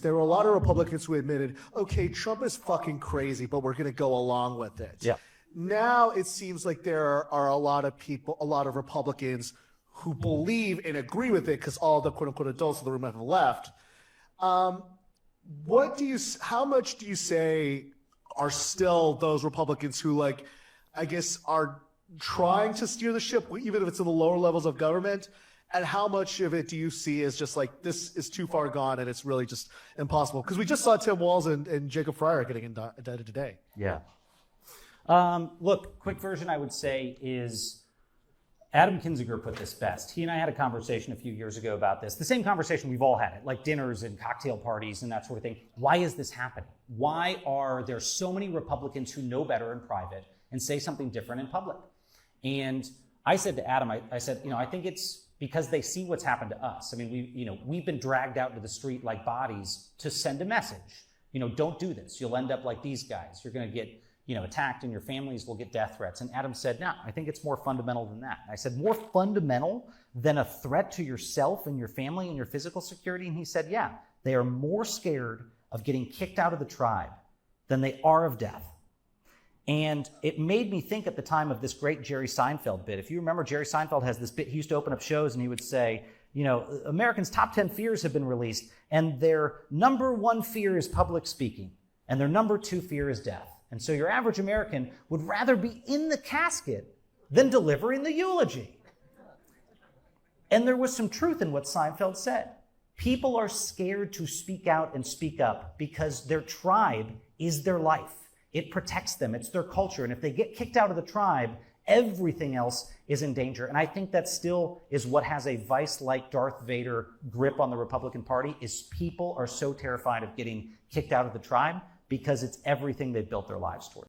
there were a lot of Republicans who admitted, okay, Trump is fucking crazy, but we're going to go along with it. Yeah. Now it seems like there are a lot of people, a lot of Republicans who believe and agree with it because all the quote unquote adults in the room have left. How much do you say are still those Republicans who, like, I guess, are trying to steer the ship, even if it's in the lower levels of government? And how much of it do you see as just like, this is too far gone and it's really just impossible? Because we just saw Tim Walz and Jacob Fryer getting indicted today. Yeah. Look, quick version I would say is Adam Kinzinger put this best. He and I had a conversation a few years ago about this. The same conversation we've all had at like dinners and cocktail parties and that sort of thing. Why is this happening? Why are there so many Republicans who know better in private and say something different in public? And I said to Adam, I said, I think it's because they see what's happened to us. I mean, we've been dragged out into the street like bodies to send a message. Don't do this. You'll end up like these guys. You're going to get, attacked and your families will get death threats. And Adam said, no, I think it's more fundamental than that. And I said, more fundamental than a threat to yourself and your family and your physical security? And he said, yeah, they are more scared of getting kicked out of the tribe than they are of death. And it made me think at the time of this great Jerry Seinfeld bit. If you remember, Jerry Seinfeld has this bit. He used to open up shows and he would say, Americans' top 10 fears have been released, and their number one fear is public speaking, and their number 2 fear is death. And so your average American would rather be in the casket than delivering the eulogy. And there was some truth in what Seinfeld said. People are scared to speak out and speak up because their tribe is their life. It protects them. It's their culture. And if they get kicked out of the tribe, everything else is in danger. And I think that still is what has a vice-like Darth Vader grip on the Republican Party, is people are so terrified of getting kicked out of the tribe because it's everything they've built their lives toward.